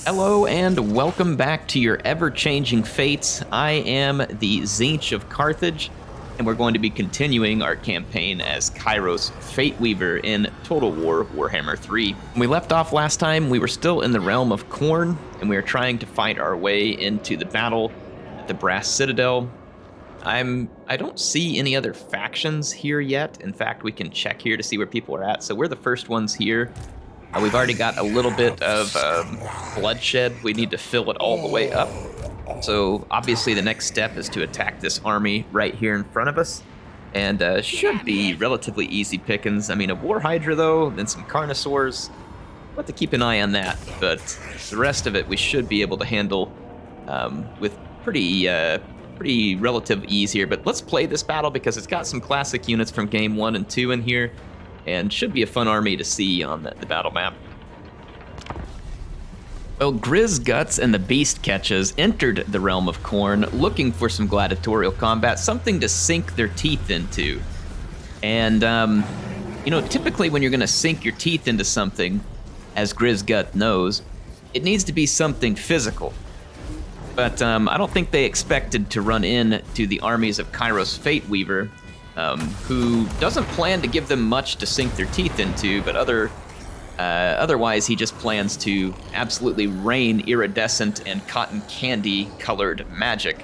Hello and welcome back to your ever-changing fates. I am the Tzeentch of Carthage, and we're going to be continuing our campaign as Kairos Fate Weaver in Total War Warhammer 3. When we left off last time, we were still in the realm of Khorne, and we were trying to fight our way into the battle at the Brass Citadel. I don't see any other factions here yet. In fact, we can check here to see where people are at. So we're the first ones here. We've already got a little bit of bloodshed. We need to fill it all the way up. So obviously the next step is to attack this army right here in front of us. And should be relatively easy pickings. I mean, a War Hydra though, then some Carnosaurs. We'll have to keep an eye on that. But the rest of it we should be able to handle with pretty relative ease here. But let's play this battle because it's got some classic units from game 1 and 2 in here. And should be a fun army to see on the battle map. Well, Grizz Guts and the Beast Catches entered the realm of Khorne looking for some gladiatorial combat, something to sink their teeth into. And, you know, typically when you're going to sink your teeth into something, as Grizz Gut knows, it needs to be something physical. But I don't think they expected to run into the armies of Kairos Fate Weaver, who doesn't plan to give them much to sink their teeth into, but otherwise he just plans to absolutely rain iridescent and cotton candy colored magic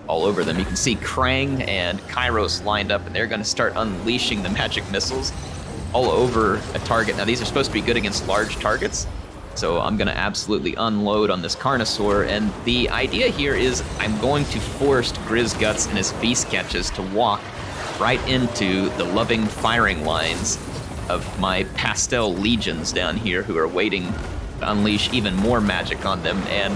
all over them. You can see Krang and Kairos lined up, and they're going to start unleashing the magic missiles all over a target. Now these are supposed to be good against large targets, so I'm going to absolutely unload on this Carnosaur, and the idea here is I'm going to force Grizz Guts and his Beast Catches to walk right into the loving firing lines of my pastel legions down here who are waiting to unleash even more magic on them. And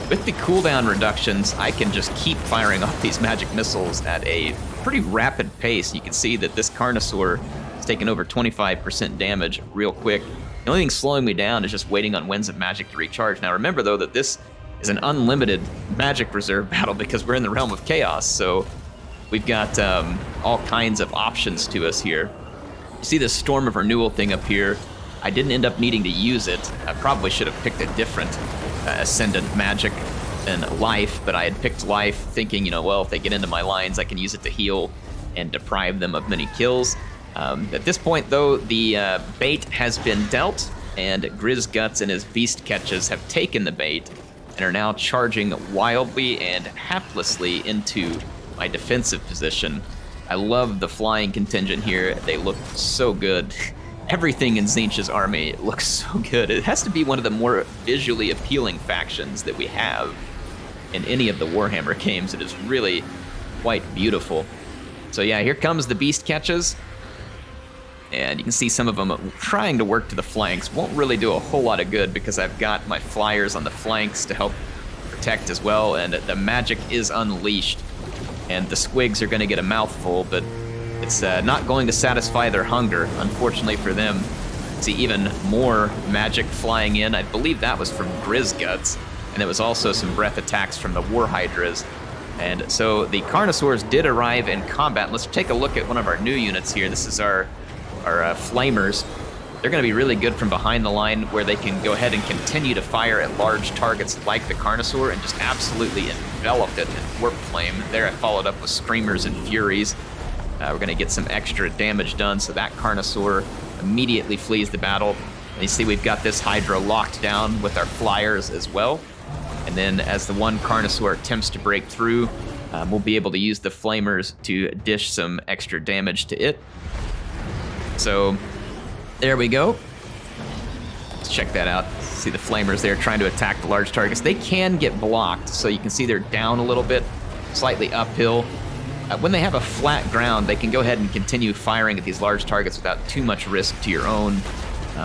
with the cooldown reductions, I can just keep firing off these magic missiles at a pretty rapid pace. You can see that this Carnosaur is taking over 25% damage real quick. The only thing slowing me down is just waiting on Winds of Magic to recharge. Now remember though that this is an unlimited magic reserve battle because we're in the realm of chaos, so we've got all kinds of options to us here. You see this Storm of Renewal thing up here. I didn't end up needing to use it. I probably should have picked a different Ascendant magic than Life, but I had picked Life thinking, you know, well, if they get into my lines, I can use it to heal and deprive them of many kills. At this point, though, the bait has been dealt, and Grizz Guts and his Beast Catches have taken the bait and are now charging wildly and haplessly into my defensive position. I love the flying contingent here. They look so good. Everything in Tzeentch's army looks so good. It has to be one of the more visually appealing factions that we have in any of the Warhammer games. It is really quite beautiful. So yeah, here comes the Beast Catches. And you can see some of them trying to work to the flanks. Won't really do a whole lot of good because I've got my flyers on the flanks to help protect as well, and the magic is unleashed. And the squigs are going to get a mouthful, but it's not going to satisfy their hunger, unfortunately for them. See even more magic flying in. I believe that was from Grizz Guts, and it was also some breath attacks from the War Hydras. And so the Carnosaurs did arrive in combat. Let's take a look at one of our new units here. This is our Flamers. They're going to be really good from behind the line where they can go ahead and continue to fire at large targets like the Carnosaur and just absolutely envelop it in Warp Flame. There I followed up with Screamers and Furies. We're going to get some extra damage done, so that Carnosaur immediately flees the battle. And you see we've got this Hydra locked down with our flyers as well. And then as the one Carnosaur attempts to break through, we'll be able to use the Flamers to dish some extra damage to it. So there we go. Let's check that out. See the Flamers there trying to attack the large targets. They can get blocked, so you can see they're down a little bit, slightly uphill. When they have a flat ground, they can go ahead and continue firing at these large targets without too much risk to your own.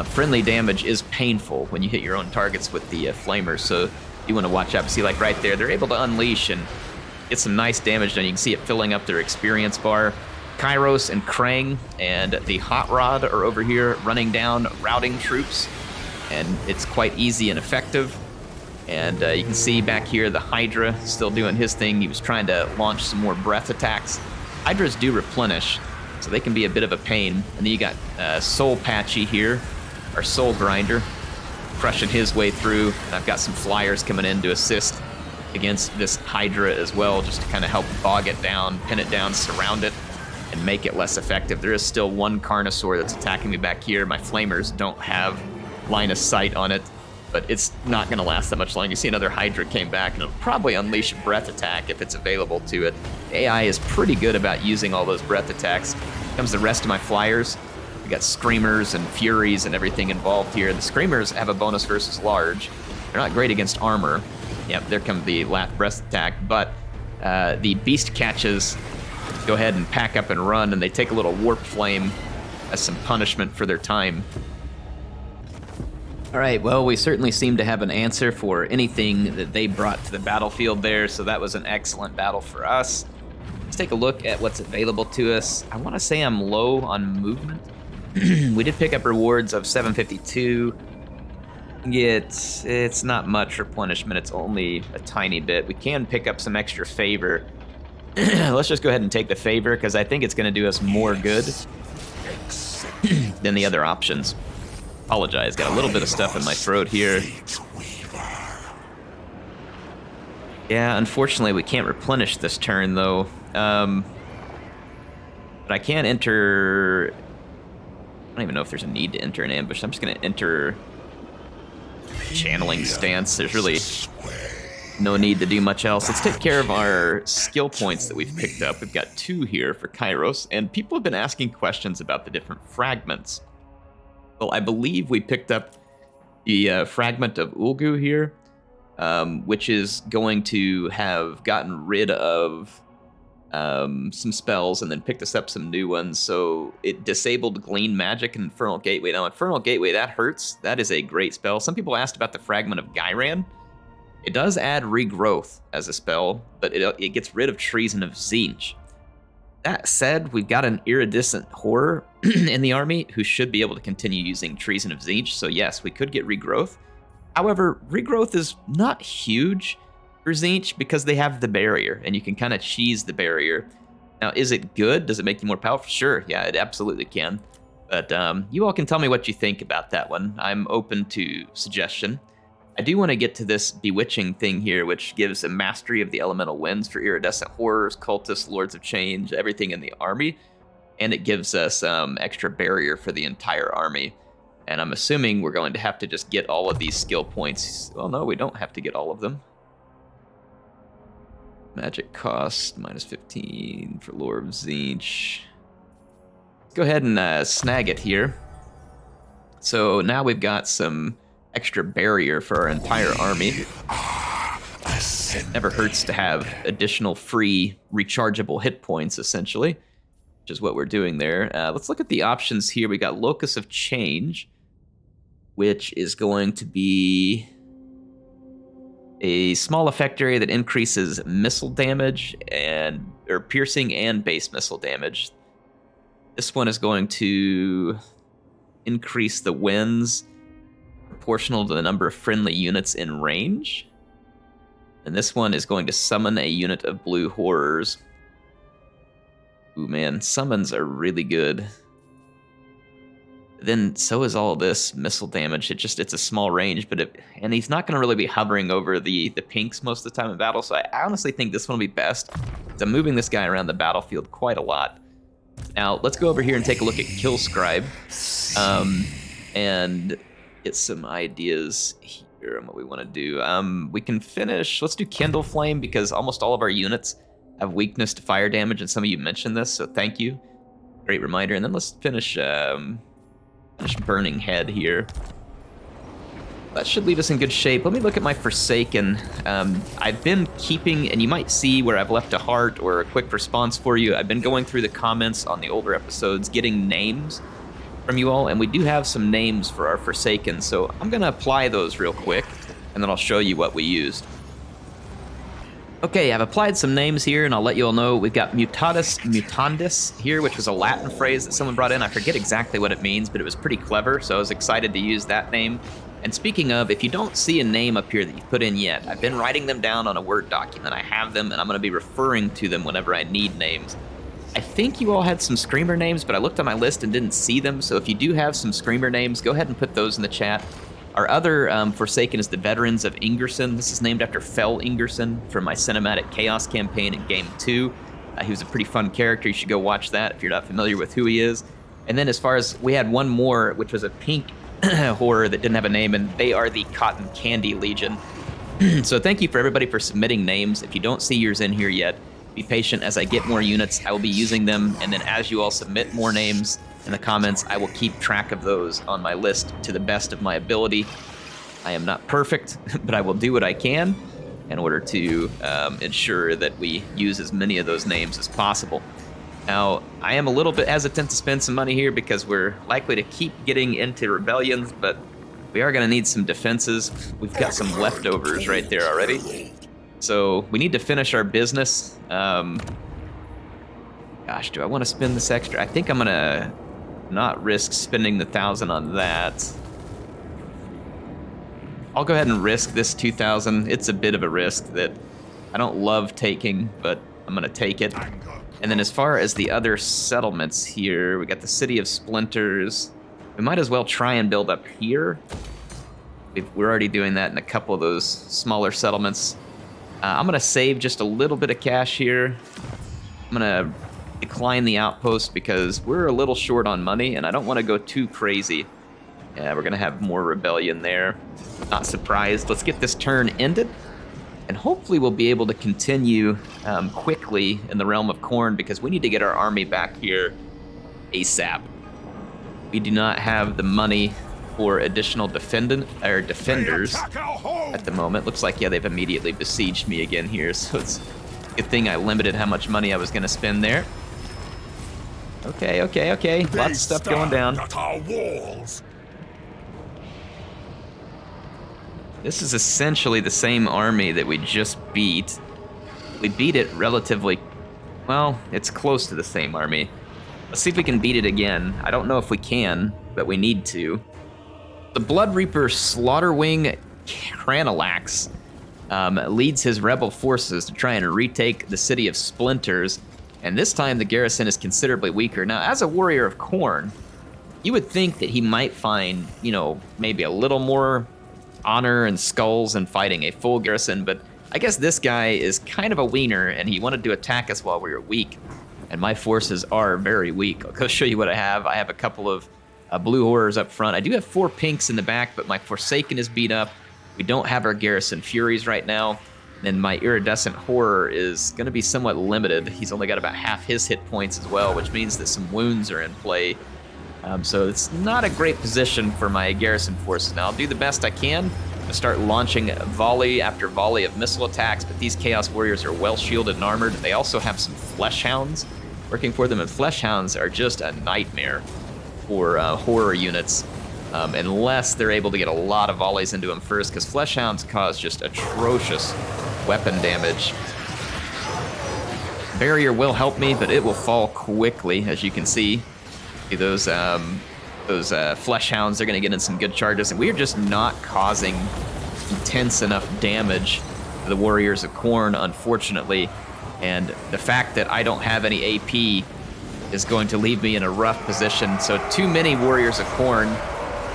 Friendly damage is painful when you hit your own targets with the Flamers, so you want to watch out. See, like right there, they're able to unleash and get some nice damage done. You can see it filling up their experience bar. Kairos and Krang and the Hot Rod are over here running down routing troops, and it's quite easy and effective. And you can see back here the Hydra still doing his thing. He was trying to launch some more breath attacks. Hydras do replenish, so they can be a bit of a pain. And then you got Soul Patchy here, our Soul Grinder. crushing his way through. And I've got some flyers coming in to assist against this Hydra as well, just to kind of help bog it down, pin it down, surround it, and make it less effective. There is still one Carnosaur that's attacking me back here. My Flamers don't have line of sight on it, but it's not going to last that much long. You see another Hydra came back, and it'll probably unleash a breath attack if it's available to it. AI is pretty good about using all those breath attacks. Here comes the rest of my Flyers. We got Screamers and Furies and everything involved here. The Screamers have a bonus versus large. They're not great against armor. Yep, there comes the last breath attack, but the Beast Catches go ahead and pack up and run, and they take a little Warp Flame as some punishment for their time. All right, well, we certainly seem to have an answer for anything that they brought to the battlefield there, so that was an excellent battle for us. Let's take a look at what's available to us. I want to say I'm low on movement. We did pick up rewards of 752. It's not much replenishment, it's only a tiny bit. We can pick up some extra favor. Let's just go ahead and take the favor, because I think it's going to do us more good than the other options. Apologize, got a little bit of stuff in my throat here. Yeah, unfortunately we can't replenish this turn though. But I can enter... I don't even know if there's a need to enter an ambush. I'm just going to enter channeling stance. There's really no need to do much else. Let's take care of our skill points that we've picked up. We've got 2 here for Kairos, and people have been asking questions about the different fragments. Well, I believe we picked up the fragment of Ulgu here, which is going to have gotten rid of some spells and then picked us up some new ones. So it disabled Glean Magic and Infernal Gateway. Now, Infernal Gateway, that hurts. That is a great spell. Some people asked about the fragment of Gyran. It does add regrowth as a spell, but it gets rid of Treason of Tzeentch. That said, we've got an iridescent horror in the army who should be able to continue using Treason of Tzeentch, so yes, we could get regrowth. However, regrowth is not huge for Tzeentch because they have the barrier, and you can kind of cheese the barrier. Now, is it good? Does it make you more powerful? Sure, yeah, it absolutely can. But you all can tell me what you think about that one. I'm open to suggestion. I do want to get to this bewitching thing here, which gives a mastery of the elemental winds for iridescent horrors, cultists, lords of change, everything in the army. And it gives us extra barrier for the entire army. And I'm assuming we're going to have to just get all of these skill points. Well, no, we don't have to get all of them. Magic cost, minus 15 for Lore of Tzeentch. Let's go ahead and snag it here. So now we've got some extra barrier for our entire army. It never hurts to have additional free rechargeable hit points, essentially, which is what we're doing there. Let's look at the options here. We got Locus of Change, which is going to be a small effect area that increases missile damage or piercing and base missile damage. This one is going to increase the winds proportional to the number of friendly units in range. And this one is going to summon a unit of blue horrors. Ooh, man, summons are really good. Then so is all this missile damage. It's a small range, and he's not going to really be hovering over the pinks most of the time in battle, so I honestly think this one will be best. I'm moving this guy around the battlefield quite a lot. Now, let's go over here and take a look at Kill Scribe. And get some ideas here on what we want to do. We can finish, let's do Kindle Flame, because almost all of our units have weakness to fire damage, and some of you mentioned this, so thank you. Great reminder. And then let's finish Burning Head here. That should leave us in good shape. Let me look at my Forsaken. I've been keeping, and you might see where I've left a heart or a quick response for you. I've been going through the comments on the older episodes, getting names from you all, and we do have some names for our Forsaken, so I'm gonna apply those real quick, and then I'll show you what we used. Okay, I've applied some names here, and I'll let you all know. We've got Mutatis Mutandis here, which was a Latin phrase that someone brought in. I forget exactly what it means, but it was pretty clever, so I was excited to use that name. And speaking of, if you don't see a name up here that you've put in yet, I've been writing them down on a Word document. I have them, and I'm gonna be referring to them whenever I need names. I think you all had some Screamer names, but I looked on my list and didn't see them, so if you do have some Screamer names, go ahead and put those in the chat. Our other Forsaken is the Veterans of Ingerson. This is named after Fell Ingerson from my Cinematic Chaos campaign in Game 2. He was a pretty fun character. You should go watch that if you're not familiar with who he is. And then as far as, we had one more, which was a pink horror that didn't have a name, and they are the Cotton Candy Legion. So thank you for everybody for submitting names. If you don't see yours in here yet, be patient. As I get more units, I will be using them, and then as you all submit more names in the comments, I will keep track of those on my list to the best of my ability. I am not perfect, but I will do what I can in order to ensure that we use as many of those names as possible. Now, I am a little bit hesitant to spend some money here because we're likely to keep getting into rebellions, but we are going to need some defenses. We've got some leftovers right there already. So we need to finish our business. Gosh, do I want to spend this extra? I think I'm going to not risk spending the 1,000 on that. I'll go ahead and risk this 2,000. It's a bit of a risk that I don't love taking, but I'm going to take it. And then as far as the other settlements here, we got the City of Splinters. We might as well try and build up here. We're already doing that in a couple of those smaller settlements. I'm going to save just a little bit of cash here. I'm going to decline the outpost because we're a little short on money, and I don't want to go too crazy. Yeah, we're going to have more rebellion there. Not surprised. Let's get this turn ended, and hopefully we'll be able to continue quickly in the Realm of Khorne, because we need to get our army back here ASAP. We do not have the money for additional defenders at the moment. Looks like, yeah, they've immediately besieged me again here, so it's a good thing I limited how much money I was going to spend there. Okay. Lots of stuff going down. This is essentially the same army that we just beat. We beat it relatively... Well, it's close to the same army. Let's see if we can beat it again. I don't know if we can, but we need to. The Blood Reaper Slaughterwing Cranalax leads his rebel forces to try and retake the City of Splinters, and this time the garrison is considerably weaker. Now, as a warrior of Khorne, you would think that he might find, you know, maybe a little more honor and skulls in fighting a full garrison, but I guess this guy is kind of a wiener, and he wanted to attack us while we were weak. And my forces are very weak. I'll go show you what I have. I have a couple of blue horrors up front. I do have 4 pinks in the back, but my Forsaken is beat up. We don't have our Garrison Furies right now. And my Iridescent Horror is going to be somewhat limited. He's only got about half his hit points as well, which means that some wounds are in play. So it's not a great position for my Garrison forces. Now, I'll do the best I can. I start launching volley after volley of missile attacks, but these Chaos Warriors are well shielded and armored. They also have some Flesh Hounds working for them, and Flesh Hounds are just a nightmare for horror units, unless they're able to get a lot of volleys into them first, because Flesh Hounds cause just atrocious weapon damage. Barrier will help me, but it will fall quickly, as you can see. Those Flesh Hounds are going to get in some good charges, and we are just not causing intense enough damage to the Warriors of Khorne, unfortunately. And the fact that I don't have any AP is going to leave me in a rough position. So too many Warriors of Khorne,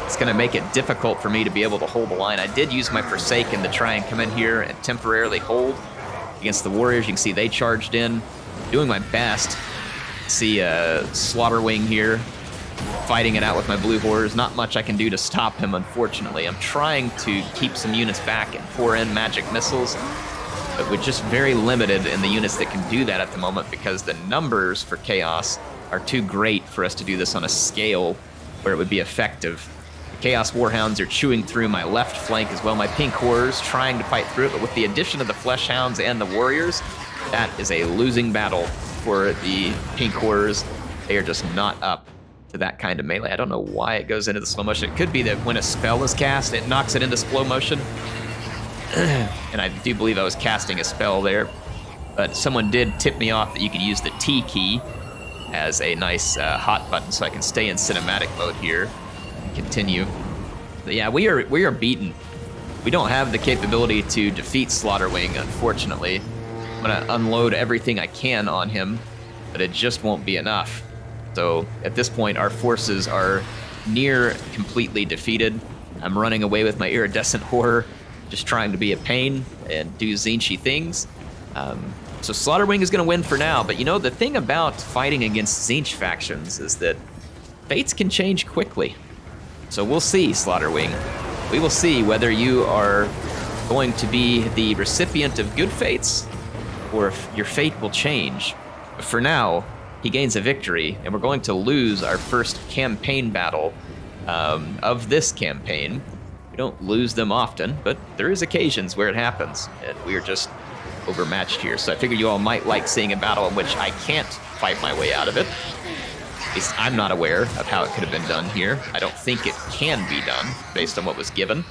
it's going to make it difficult for me to be able to hold the line. I did use my Forsaken to try and come in here and temporarily hold against the Warriors. You can see they charged in, doing my best. See Slaughterwing here, fighting it out with my blue horrors. Not much I can do to stop him, unfortunately. I'm trying to keep some units back and pour in magic missiles, but we're just very limited in the units that can do that at the moment, because the numbers for Chaos are too great for us to do this on a scale where it would be effective. The Chaos Warhounds are chewing through my left flank as well. My pink horrors trying to fight through it, but with the addition of the Flesh Hounds and the Warriors, that is a losing battle for the pink horrors. They are just not up to that kind of melee. I don't know why it goes into the slow motion. It could be that when a spell is cast, it knocks it into slow motion. And I do believe I was casting a spell there, but someone did tip me off that you could use the T key as a nice hot button, so I can stay in cinematic mode here and continue. But yeah, we are beaten. We don't have the capability to defeat Slaughterwing, unfortunately. I'm gonna unload everything I can on him, but it just won't be enough. So at this point, our forces are near completely defeated. I'm running away with my iridescent horror, just trying to be a pain and do Tzeentchy things. So Slaughterwing is going to win for now, but you know, the thing about fighting against Tzeentch factions is that fates can change quickly. So we'll see, Slaughterwing. We will see whether you are going to be the recipient of good fates or if your fate will change. For now, he gains a victory, and we're going to lose our first campaign battle of this campaign. We don't lose them often, but there is occasions where it happens, and we are just overmatched here. So I figured you all might like seeing a battle in which I can't fight my way out of it. At least I'm not aware of how it could have been done here. I don't think it can be done based on what was given.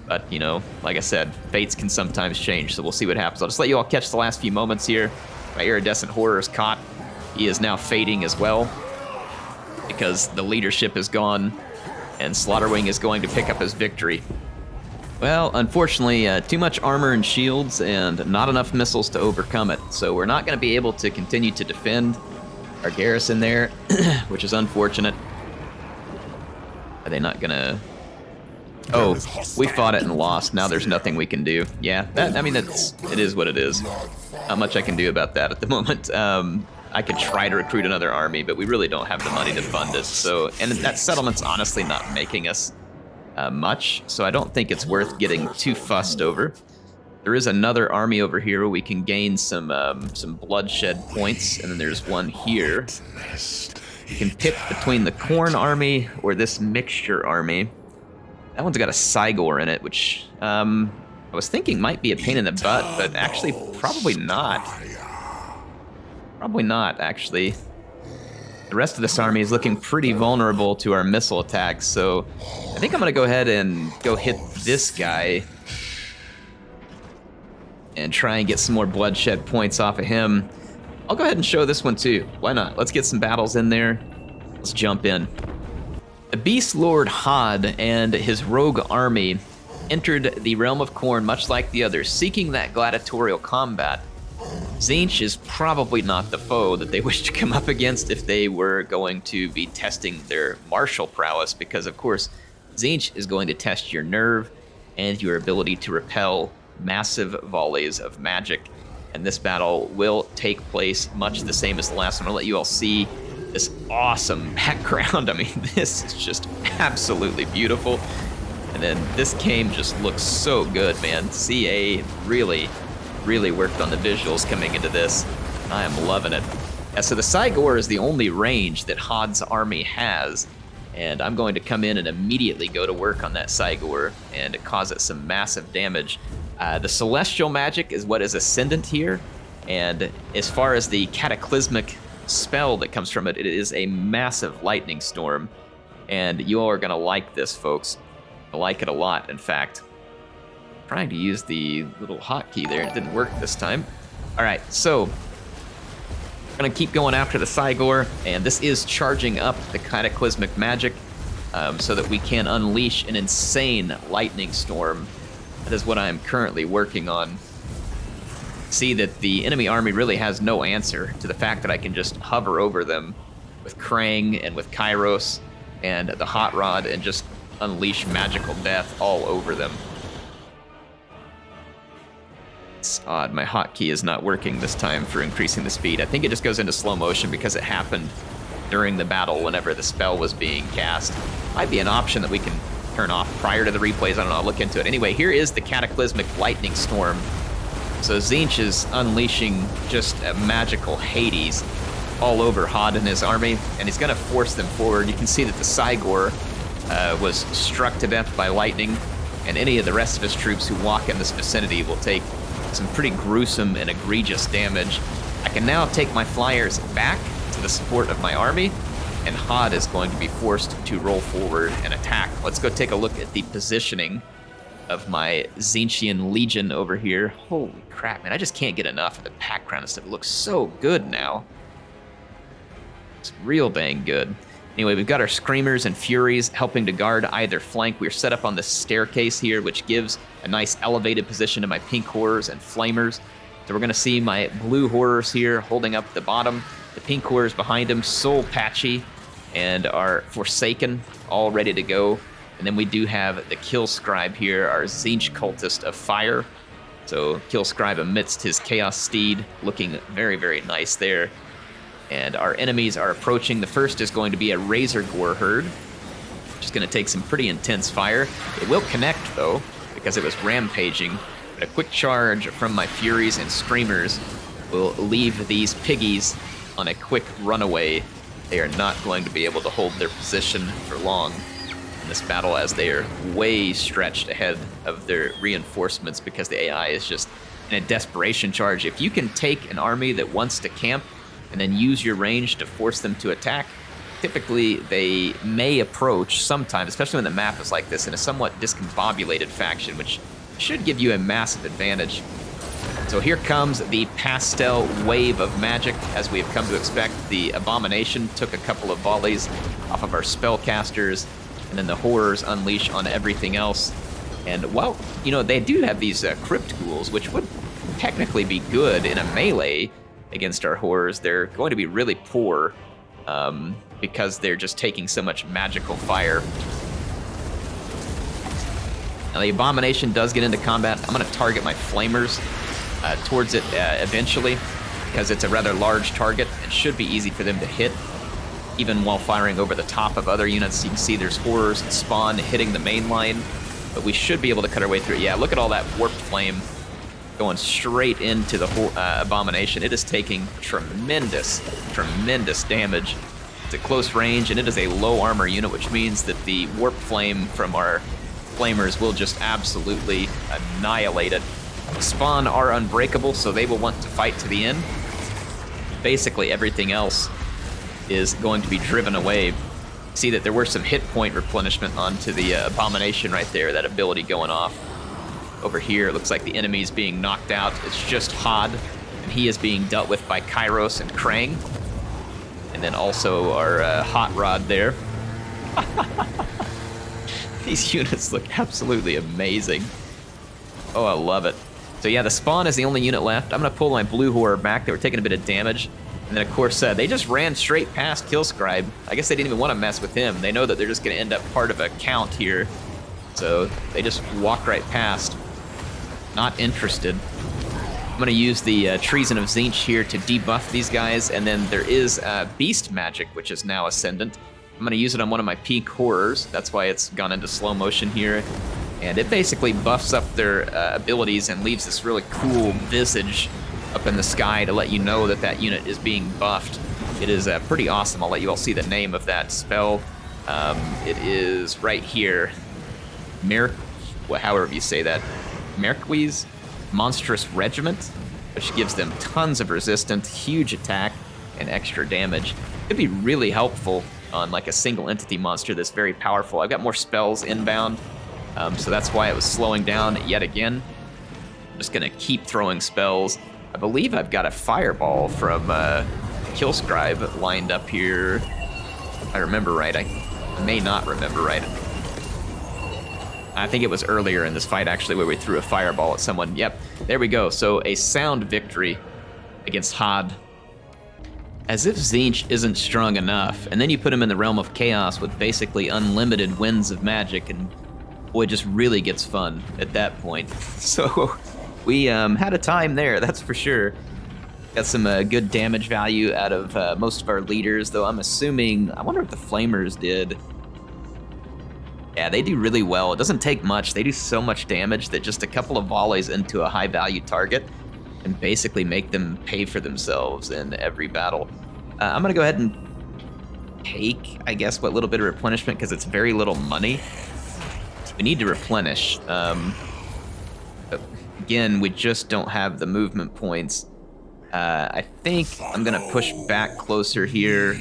But, you know, like I said, fates can sometimes change, so we'll see what happens. I'll just let you all catch the last few moments here. My iridescent horror is caught. He is now fading as well because the leadership is gone, and Slaughterwing is going to pick up his victory. Well, unfortunately, too much armor and shields and not enough missiles to overcome it, so we're not going to be able to continue to defend our garrison there, which is unfortunate. Are they not going to... Oh, we fought it and lost. Now there's nothing we can do. Yeah, I mean, it is what it is. Not much I can do about that at the moment. I could try to recruit another army, but we really don't have the money to fund it. So, and that settlement's honestly not making us much, so I don't think it's worth getting too fussed over. There is another army over here where we can gain some bloodshed points, and then there's one here. You can pick between the Khorne army or this mixture army. That one's got a Cygor in it, which I was thinking might be a pain in the butt, but actually probably not. Probably not, actually. The rest of this army is looking pretty vulnerable to our missile attacks, so I think I'm going to go ahead and go hit this guy and try and get some more bloodshed points off of him. I'll go ahead and show this one too. Why not? Let's get some battles in there. Let's jump in. The Beast Lord Hod and his rogue army entered the realm of Khorne much like the others, seeking that gladiatorial combat. Tzeentch is probably not the foe that they wish to come up against if they were going to be testing their martial prowess, because of course Tzeentch is going to test your nerve and your ability to repel massive volleys of magic. And this battle will take place much the same as the last one. I'll let you all see this awesome background. I mean, this is just absolutely beautiful. And then this game just looks so good, man. CA really worked on the visuals coming into this. I am loving it. Yeah, so the Cygor is the only range that Hod's army has, and I'm going to come in and immediately go to work on that Cygor and cause it some massive damage. The Celestial Magic is what is Ascendant here, and as far as the Cataclysmic spell that comes from it, it is a massive lightning storm, and you all are going to like this, folks. I like it a lot, in fact. I'm trying to use the little hotkey there. It didn't work this time. All right, so I'm going to keep going after the Cygor, and this is charging up the Cataclysmic Magic so that we can unleash an insane lightning storm. That is what I am currently working on. See that the enemy army really has no answer to the fact that I can just hover over them with Krang and with Kairos and the Hot Rod and just unleash magical death all over them. It's odd, my hotkey is not working this time for increasing the speed. I think it just goes into slow motion because it happened during the battle whenever the spell was being cast. Might be an option that we can turn off prior to the replays. I don't know, I'll look into it. Anyway, here is the Cataclysmic Lightning Storm. So Tzeentch is unleashing just a magical Hades all over Hod and his army, and he's gonna force them forward. You can see that the Cygor was struck to death by lightning, and any of the rest of his troops who walk in this vicinity will take some pretty gruesome and egregious damage. I can now take my flyers back to the support of my army, and Hod is going to be forced to roll forward and attack. Let's go take a look at the positioning of my Tzeentchian Legion over here. Holy crap, man, I just can't get enough of the background and stuff. It looks so good now. It's real dang good. Anyway, we've got our Screamers and Furies helping to guard either flank. We're set up on this staircase here, which gives a nice elevated position to my Pink Horrors and Flamers. So we're gonna see my Blue Horrors here holding up the bottom. The Pink Horrors behind them, Soul Patchy, and our Forsaken, all ready to go. And then we do have the Kill Scribe here, our Tzeentch cultist of fire. So Kill Scribe amidst his Chaos Steed, looking very, very nice there. And our enemies are approaching. The first is going to be a Razor Gore herd, which is going to take some pretty intense fire. It will connect, though, because it was rampaging. But a quick charge from my Furies and Screamers will leave these piggies on a quick runaway. They are not going to be able to hold their position for long in this battle, as they are way stretched ahead of their reinforcements because the AI is just in a desperation charge. If you can take an army that wants to camp and then use your range to force them to attack, typically they may approach sometimes, especially when the map is like this, in a somewhat discombobulated faction, which should give you a massive advantage. So here comes the pastel wave of magic, as we have come to expect. The Abomination took a couple of volleys off of our spellcasters, and then the horrors unleash on everything else. And while, you know, they do have these crypt ghouls, which would technically be good in a melee against our horrors, they're going to be really poor because they're just taking so much magical fire. Now the Abomination does get into combat. I'm going to target my Flamers towards it eventually, because it's a rather large target and should be easy for them to hit, even while firing over the top of other units. You can see there's horrors and spawn hitting the main line, but we should be able to cut our way through it. Yeah, look at all that warped flame going straight into the Abomination. It is taking tremendous damage. It's at close range, and it is a low armor unit, which means that the warp flame from our Flamers will just absolutely annihilate it. Spawn are unbreakable, so they will want to fight to the end. Basically everything else is going to be driven away. See that there were some hit point replenishment onto the Abomination right there, that ability going off. Over here, it looks like the enemy's being knocked out. It's just Hod, and he is being dealt with by Kairos and Krang. And then also our Hot Rod there. These units look absolutely amazing. Oh, I love it. So yeah, the spawn is the only unit left. I'm gonna pull my blue horror back. They were taking a bit of damage. And then of course, they just ran straight past Killscribe. I guess they didn't even want to mess with him. They know that they're just gonna end up part of a count here. So they just walk right past. Not interested. I'm gonna use the Treason of Tzeentch here to debuff these guys. And then there is Beast Magic, which is now Ascendant. I'm gonna use it on one of my peak horrors. That's why it's gone into slow motion here. And it basically buffs up their abilities and leaves this really cool visage up in the sky to let you know that that unit is being buffed. It is pretty awesome. I'll let you all see the name of that spell. It is right here. However you say that. Merquise Monstrous Regiment, which gives them tons of resistance, huge attack, and extra damage. It'd be really helpful on like a single entity monster that's very powerful. I've got more spells inbound. So that's why it was slowing down yet again. I'm just gonna keep throwing spells. I believe I've got a fireball from Killscribe lined up here. If I remember right. I may not remember right. I think it was earlier in this fight actually where we threw a fireball at someone. Yep, there we go. So a sound victory against Hod. As if Tzeentch isn't strong enough, and then you put him in the realm of chaos with basically unlimited winds of magic, and boy, it just really gets fun at that point. So we had a time there, that's for sure. Got some good damage value out of most of our leaders, though I'm assuming, I wonder if the Flamers did. Yeah, they do really well. It doesn't take much. They do so much damage that just a couple of volleys into a high value target and basically make them pay for themselves in every battle. I'm gonna go ahead and take, I guess, what little bit of replenishment, because it's very little money. We need to replenish. Again, we just don't have the movement points. I think I'm gonna push back closer here.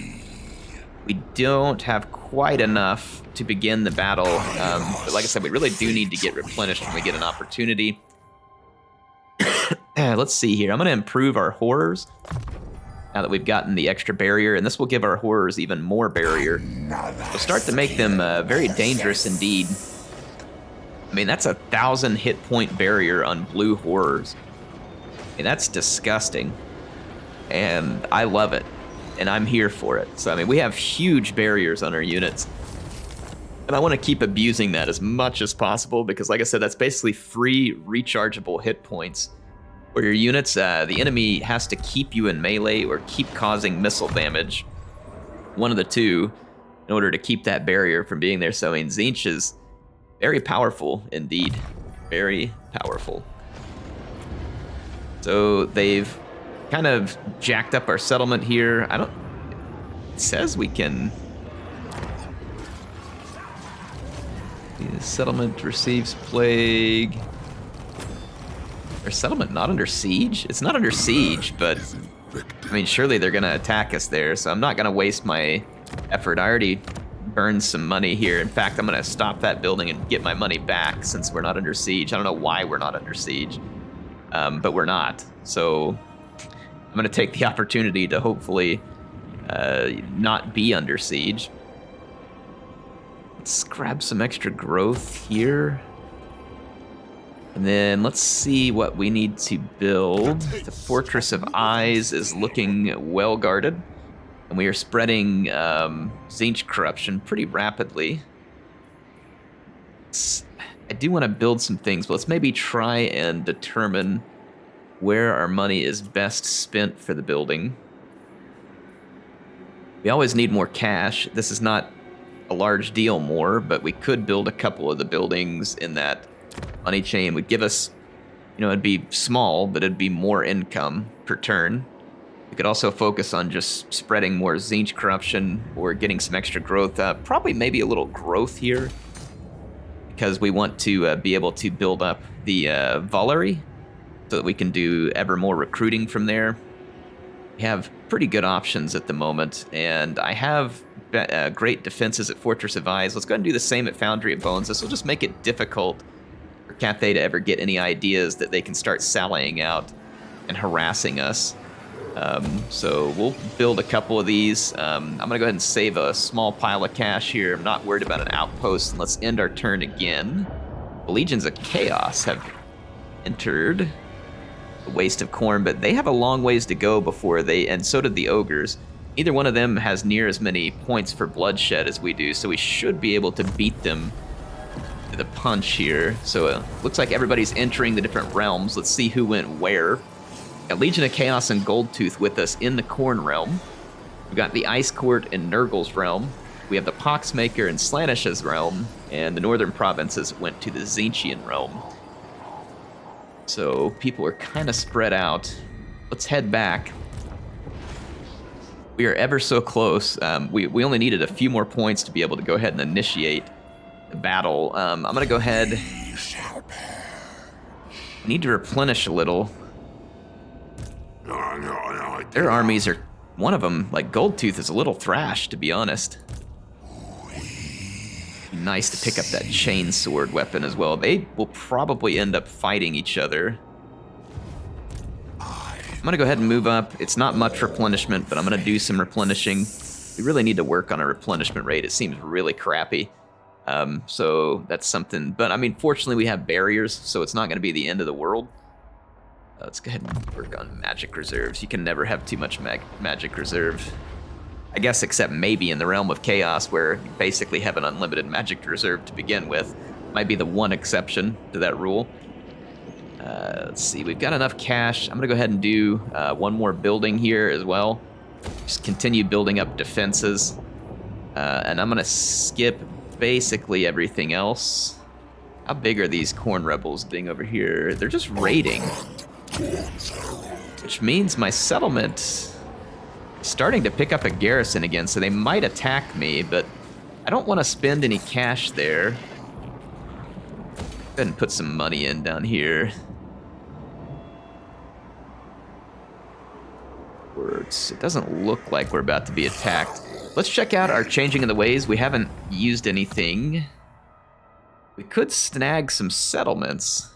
We don't have quite enough to begin the battle, but like I said, we really do need to get replenished when we get an opportunity. Let's see here. I'm gonna improve our horrors now that we've gotten the extra barrier, and this will give our horrors even more barrier. We'll start to make them very dangerous indeed. I mean, that's 1,000 hit point barrier on blue horrors. I mean, that's disgusting. And I love it. And I'm here for it. So, I mean, we have huge barriers on our units. And I want to keep abusing that as much as possible because, like I said, that's basically free rechargeable hit points. For your units, the enemy has to keep you in melee or keep causing missile damage. One of the two, in order to keep that barrier from being there. So, I mean, Tzeentch is very powerful indeed. Very powerful. So they've kind of jacked up our settlement here. It says we can... The settlement receives plague. Our settlement not under siege? It's not under siege, but I mean, surely they're gonna attack us there, so I'm not gonna waste my effort. I already burned some money here. In fact, I'm gonna stop that building and get my money back since we're not under siege. I don't know why we're not under siege, but we're not. So I'm gonna take the opportunity to hopefully not be under siege. Let's grab some extra growth here. And then let's see what we need to build. The Fortress of Eyes is looking well guarded. And we are spreading Tzeentch corruption pretty rapidly. I do want to build some things, but let's maybe try and determine where our money is best spent for the building. We always need more cash. This is not a large deal more, but we could build a couple of the buildings in that money chain. Would give us, it'd be small, but it'd be more income per turn. We could also focus on just spreading more Tzeentch corruption or getting some extra growth. Probably maybe a little growth here because we want to be able to build up the Valerie so that we can do ever more recruiting from there. We have pretty good options at the moment, and I have great defenses at Fortress of Eyes. Let's go ahead and do the same at Foundry of Bones. This will just make it difficult for Cathay to ever get any ideas that they can start sallying out and harassing us. So we'll build a couple of these. I'm going to go ahead and save a small pile of cash here. I'm not worried about an outpost, and let's end our turn again. The Legions of Chaos have entered the Waste of Corn, but they have a long ways to go before they, and so did the Ogres. Neither one of them has near as many points for bloodshed as we do, so we should be able to beat them to the punch here. So it looks like everybody's entering the different realms. Let's see who went where. Got Legion of Chaos and Goldtooth with us in the Corn realm. We've got the Ice Court in Nurgle's realm. We have the Poxmaker in Slanish's realm, and the northern provinces went to the Tzeentchian realm. So people are kind of spread out. Let's head back. We are ever so close. We only needed a few more points to be able to go ahead and initiate the battle. I'm going to go ahead. We need to replenish a little. Their armies are, one of them, like Goldtooth, is a little thrashed, to be honest. Be nice to pick up that chainsword weapon as well. They will probably end up fighting each other. I'm gonna go ahead and move up. It's not much replenishment, but I'm gonna do some replenishing. We really need to work on our replenishment rate. It seems really crappy. So that's something, but I mean, fortunately we have barriers, so it's not gonna be the end of the world. Let's go ahead and work on magic reserves. You can never have too much magic reserve. I guess except maybe in the Realm of Chaos, where you basically have an unlimited magic reserve to begin with. Might be the one exception to that rule. Let's see, we've got enough cash. I'm gonna go ahead and do one more building here as well. Just continue building up defenses. And I'm gonna skip basically everything else. How big are these Corn Rebels being over here? They're just raiding. Which means my settlement is starting to pick up a garrison again, so they might attack me, but I don't want to spend any cash there. Go ahead and put some money in down here. It doesn't look like we're about to be attacked. Let's check out our Changing of the Ways. We haven't used anything. We could snag some settlements.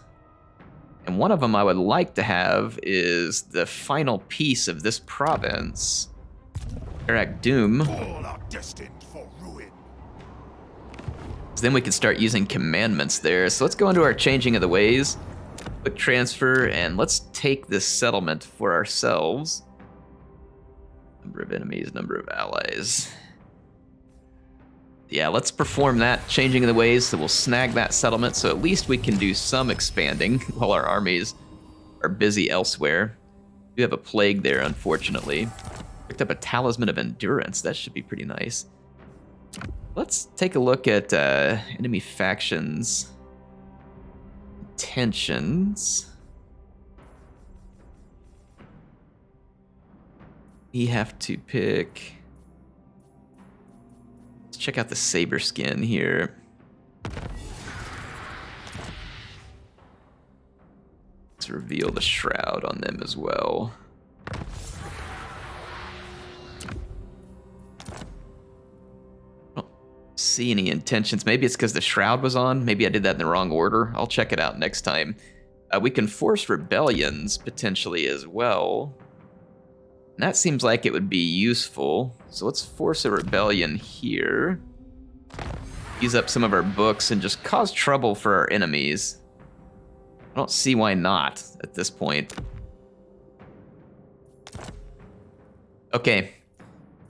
And one of them I would like to have is the final piece of this province. Eric Doom. All are destined for ruin. So then we can start using commandments there. So let's go into our Changing of the Ways. Quick transfer, and let's take this settlement for ourselves. Number of enemies, number of allies. Yeah, let's perform that changing of the ways, so we'll snag that settlement, so at least we can do some expanding while our armies are busy elsewhere. We have a plague there, unfortunately. Picked up a Talisman of Endurance. That should be pretty nice. Let's take a look at enemy factions' intentions. We have to pick... Let's check out the Saber Skin here. Let's reveal the Shroud on them as well. I don't see any intentions. Maybe it's because the Shroud was on. Maybe I did that in the wrong order. I'll check it out next time. We can force rebellions potentially as well. And that seems like it would be useful. So let's force a rebellion here. Use up some of our books and just cause trouble for our enemies. I don't see why not at this point. Okay,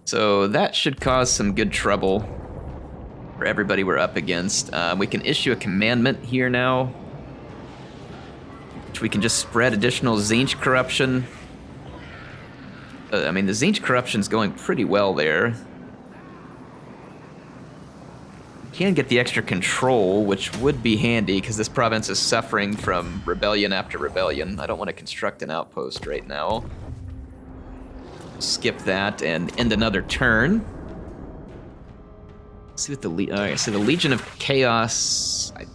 so that should cause some good trouble for everybody we're up against. We can issue a commandment here now, which we can just spread additional Tzeentch corruption. I mean, the Tzeentch corruption's going pretty well there. We can get the extra control, which would be handy, because this province is suffering from rebellion after rebellion. I don't want to construct an outpost right now. Skip that and end another turn. Let's see what the so the Legion of Chaos... I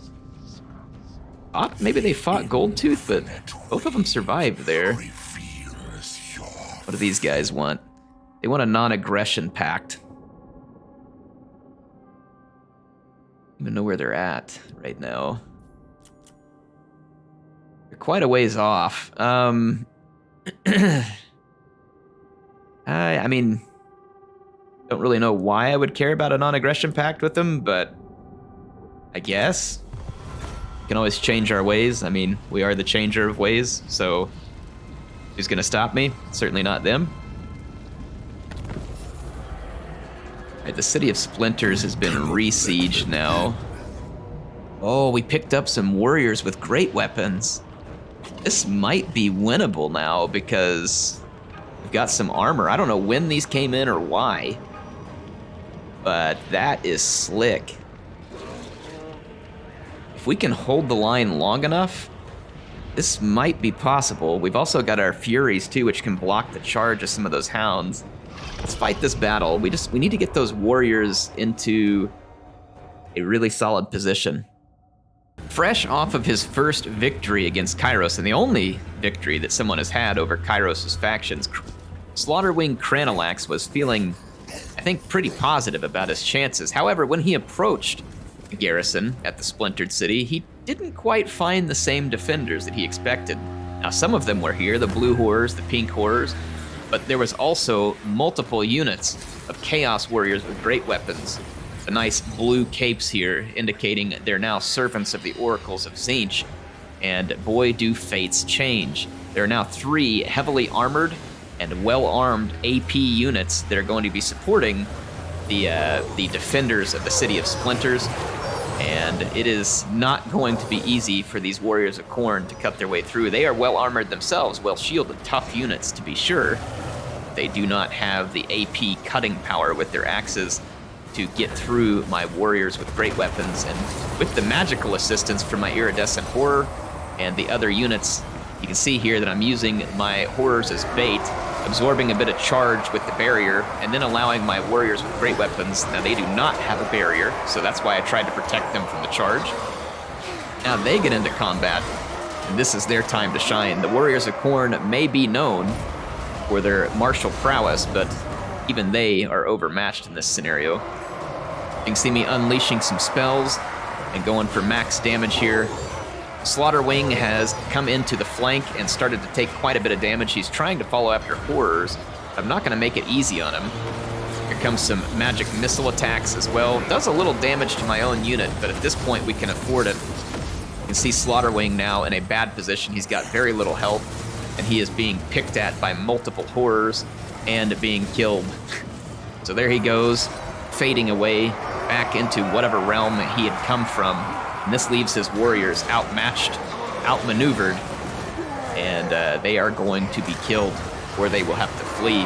thought maybe they fought Goldtooth, but both of them survived there. What do these guys want? They want a non-aggression pact. I don't even know where they're at right now. They're quite a ways off. I mean, don't really know why I would care about a non-aggression pact with them, but I guess. We can always change our ways. I mean, we are the changer of ways, so who's gonna stop me? Certainly not them. Alright, the City of Splinters has been re-sieged now. Oh, we picked up some warriors with great weapons. This might be winnable now because we've got some armor. I don't know when these came in or why, but that is slick. If we can hold the line long enough, this might be possible. We've also got our Furies too, which can block the charge of some of those hounds. Let's fight this battle. We need to get those warriors into a really solid position. Fresh off of his first victory against Kairos, and the only victory that someone has had over Kairos' factions, Slaughterwing Cranalax was feeling, I think, pretty positive about his chances. However, when he approached the garrison at the Splintered City, he didn't quite find the same defenders that he expected. Now, some of them were here, the blue horrors, the pink horrors, but there was also multiple units of Chaos Warriors with great weapons. The nice blue capes here indicating they're now servants of the oracles of Tzeentch, and boy do fates change. There are now 3 heavily armored and well-armed AP units that are going to be supporting the defenders of the City of Splinters, and it is not going to be easy for these Warriors of Khorne to cut their way through. They are well-armored themselves, well-shielded, tough units to be sure. They do not have the AP cutting power with their axes to get through my warriors with great weapons, and with the magical assistance from my iridescent horror and the other units, you can see here that I'm using my horrors as bait, absorbing a bit of charge with the barrier, and then allowing my warriors with great weapons. Now they do not have a barrier, so that's why I tried to protect them from the charge. Now they get into combat, and this is their time to shine. The Warriors of Khorne may be known for their martial prowess, but even they are overmatched in this scenario. You can see me unleashing some spells and going for max damage here. Slaughterwing has come into the flank and started to take quite a bit of damage. He's trying to follow after horrors. I'm not going to make it easy on him. Here comes some magic missile attacks as well. Does a little damage to my own unit, but at this point we can afford it. You can see Slaughterwing now in a bad position. He's got very little health, and he is being picked at by multiple horrors and being killed. So there he goes, fading away. back into whatever realm he had come from. And this leaves his warriors outmatched, outmaneuvered, and they are going to be killed, or they will have to flee.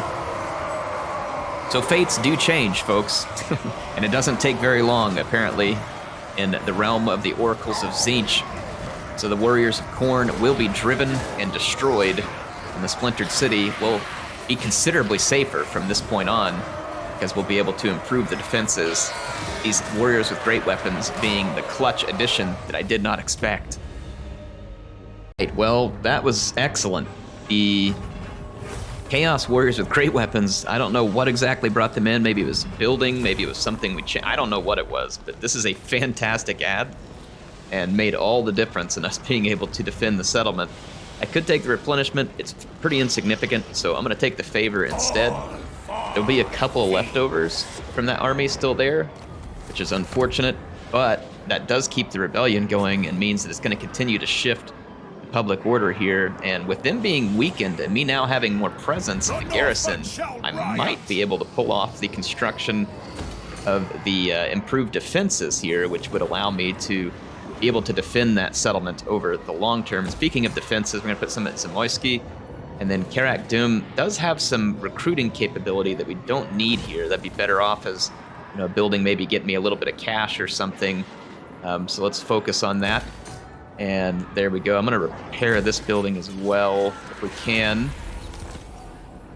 So fates do change, folks, and it doesn't take very long, apparently, in the realm of the oracles of Tzeentch. So the warriors of Khorne will be driven and destroyed, and the splintered city will be considerably safer from this point on, because we'll be able to improve the defenses. These warriors with great weapons being the clutch addition that I did not expect. Right, well, that was excellent. The Chaos Warriors with great weapons, I don't know what exactly brought them in. Maybe it was building, maybe it was something we changed. I don't know what it was, but this is a fantastic ad and made all the difference in us being able to defend the settlement. I could take the replenishment. It's pretty insignificant, so I'm going to take the favor instead. There'll be a couple of leftovers from that army still there, which is unfortunate, but that does keep the rebellion going and means that it's going to continue to shift the public order here. And with them being weakened and me now having more presence in the garrison, I might be able to pull off the construction of the improved defenses here, which would allow me to be able to defend that settlement over the long term. Speaking of defenses, we're going to put some at Zamoyski. And then Karak Doom does have some recruiting capability that we don't need here. That'd be better off as, you know, building maybe get me a little bit of cash or something. So let's focus on that. And there we go. I'm going to repair this building as well if we can.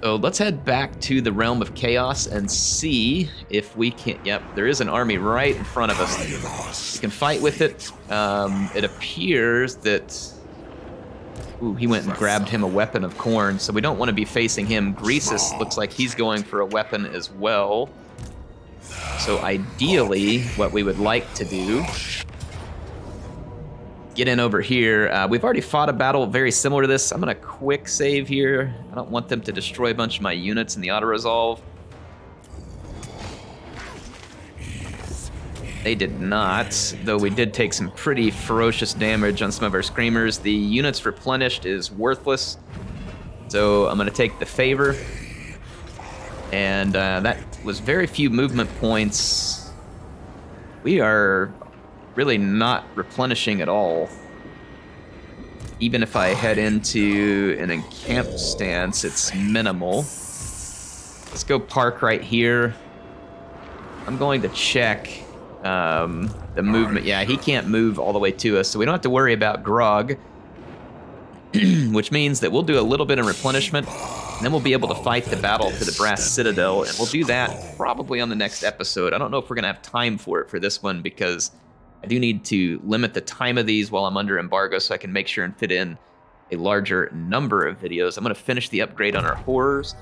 So let's head back to the Realm of Chaos and see if we can... Yep, there is an army right in front of us. We can fight with it. It appears that... Ooh, he went and grabbed him a weapon of Khorne, so we don't want to be facing him. Greasus looks like he's going for a weapon as well. So ideally, what we would like to do... Get in over here. We've already fought a battle very similar to this. I'm going to quick save here. I don't want them to destroy a bunch of my units in the auto-resolve. They did not, though we did take some pretty ferocious damage on some of our screamers. The units replenished is worthless, so I'm going to take the favor. And that was very few movement points. We are really not replenishing at all. Even if I head into an encamped stance, it's minimal. Let's go park right here. I'm going to check the movement. Yeah, he can't move all the way to us, so we don't have to worry about Grog, which means that we'll do a little bit of replenishment, and then we'll be able to fight the battle for the Brass Citadel, and we'll do that probably on the next episode. I don't know if we're going to have time for it for this one, because I do need to limit the time of these while I'm under embargo so I can make sure and fit in a larger number of videos. I'm going to finish the upgrade on our horrors.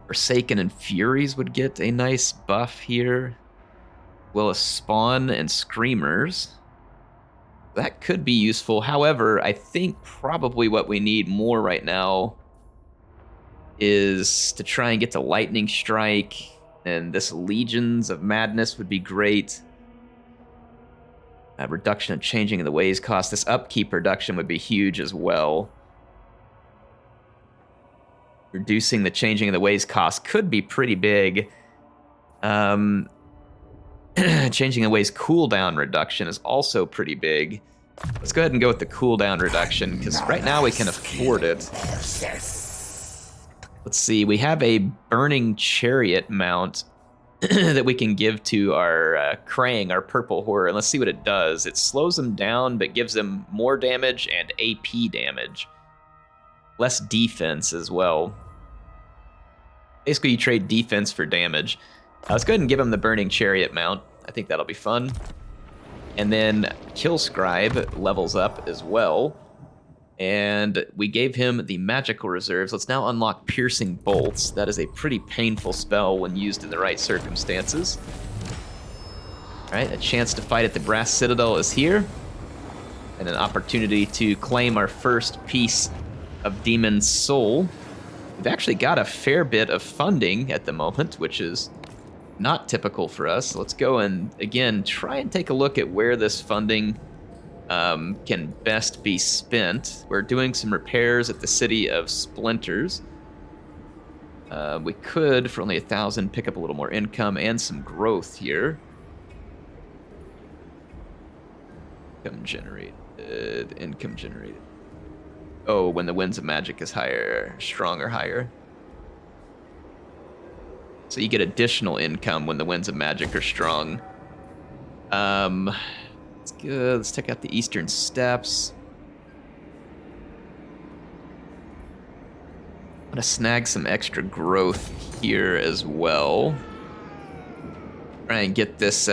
Forsaken and Furies would get a nice buff here. Well, as Spawn and Screamers. That could be useful. However, I think probably what we need more right now is to try and get to Lightning Strike. And this Legions of Madness would be great. Reduction of changing of the ways cost. This upkeep reduction would be huge as well. Reducing the changing of the ways cost could be pretty big. Changing the ways cooldown reduction is also pretty big. Let's go ahead and go with the cooldown reduction, because right now we can afford it. Let's see, we have a Burning Chariot mount that we can give to our Krang, our purple horror, and let's see what it does. It slows them down, but gives them more damage and AP damage. Less defense as well. Basically, you trade defense for damage. Let's go ahead and give him the Burning Chariot mount. I think that'll be fun. And then Kill Scribe levels up as well. And we gave him the magical reserves. Let's now unlock Piercing Bolts. That is a pretty painful spell when used in the right circumstances. All right, a chance to fight at the Brass Citadel is here. And an opportunity to claim our first piece of Demon Soul. We've actually got a fair bit of funding at the moment, which is not typical for us. Let's go and, again, try and take a look at where this funding can best be spent. We're doing some repairs at the City of Splinters. We could, for only 1,000, pick up a little more income and some growth here. Income generated. Oh, when the Winds of Magic is higher, strong or higher. So you get additional income when the Winds of Magic are strong. That's good. Let's check out the Eastern Steppes. I'm gonna snag some extra growth here as well. Try and get this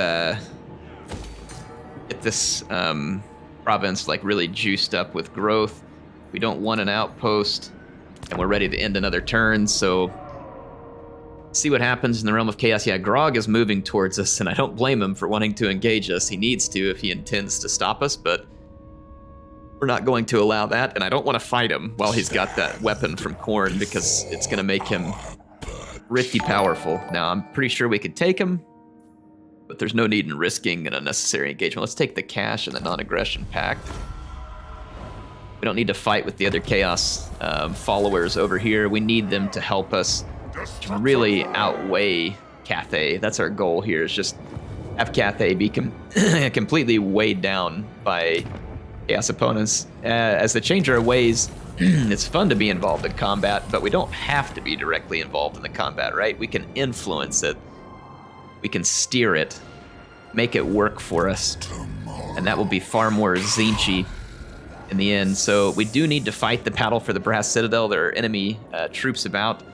province like really juiced up with growth. We don't want an outpost, and we're ready to end another turn, so see what happens in the Realm of Chaos. Yeah, Grog is moving towards us, and I don't blame him for wanting to engage us. He needs to if he intends to stop us, but we're not going to allow that, and I don't want to fight him while he's got that weapon from Khorne, because it's going to make him pretty powerful. Now, I'm pretty sure we could take him, but there's no need in risking an unnecessary engagement. Let's take the cash and the non-aggression pact. We don't need to fight with the other Chaos followers over here. We need them to help us to really outweigh Cathay. That's our goal here, is just have Cathay be completely weighed down by Chaos opponents. As the Changer of Ways, it's fun to be involved in combat, but we don't have to be directly involved in the combat, right? We can influence it. We can steer it, make it work for us, and that will be far more Tzeentch-y in the end. So we do need to fight the battle for the Brass Citadel. There are enemy troops about.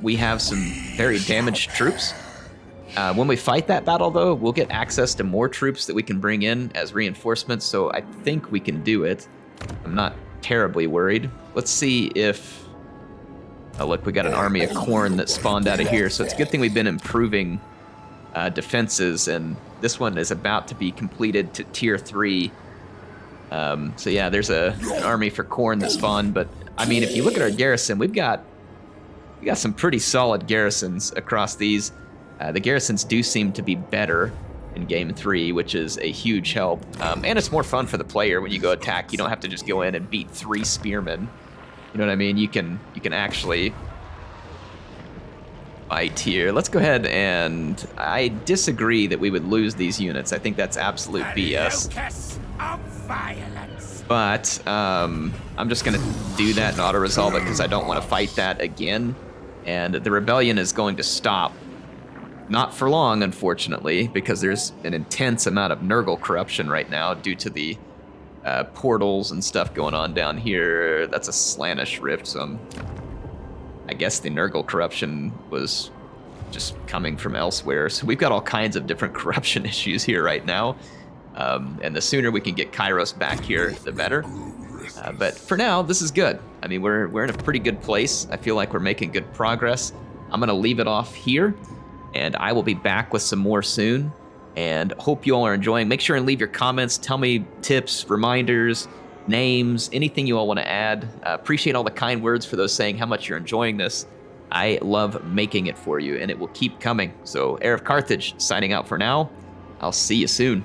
We have some very damaged troops. When we fight that battle, though, we'll get access to more troops that we can bring in as reinforcements, so I think we can do it. I'm not terribly worried. Let's see if... Oh, look, we got an army of Khorne that spawned out of here, so it's a good thing we've been improving defenses, and this one is about to be completed to tier 3. So yeah, there's an army for Khorne that spawned, but I mean, if you look at our garrison, we got some pretty solid garrisons across these. The garrisons do seem to be better in Game 3, which is a huge help. And it's more fun for the player when you go attack. You don't have to just go in and beat 3 spearmen. You know what I mean? You can actually fight here. Let's go ahead, and I disagree that we would lose these units. I think that's absolute BS. But I'm just going to do that and auto-resolve it because I don't want to fight that again. And the rebellion is going to stop. Not for long, unfortunately, because there's an intense amount of Nurgle corruption right now due to the portals and stuff going on down here. That's a Slaanesh rift, so I guess the Nurgle corruption was just coming from elsewhere. So we've got all kinds of different corruption issues here right now. And the sooner we can get Kairos back here, the better. But for now, this is good. I mean, we're in a pretty good place. I feel like we're making good progress. I'm going to leave it off here, and I will be back with some more soon. And hope you all are enjoying. Make sure and leave your comments. Tell me tips, reminders, names, anything you all want to add. Appreciate all the kind words for those saying how much you're enjoying this. I love making it for you, and it will keep coming. So, HeirofCarthage signing out for now. I'll see you soon.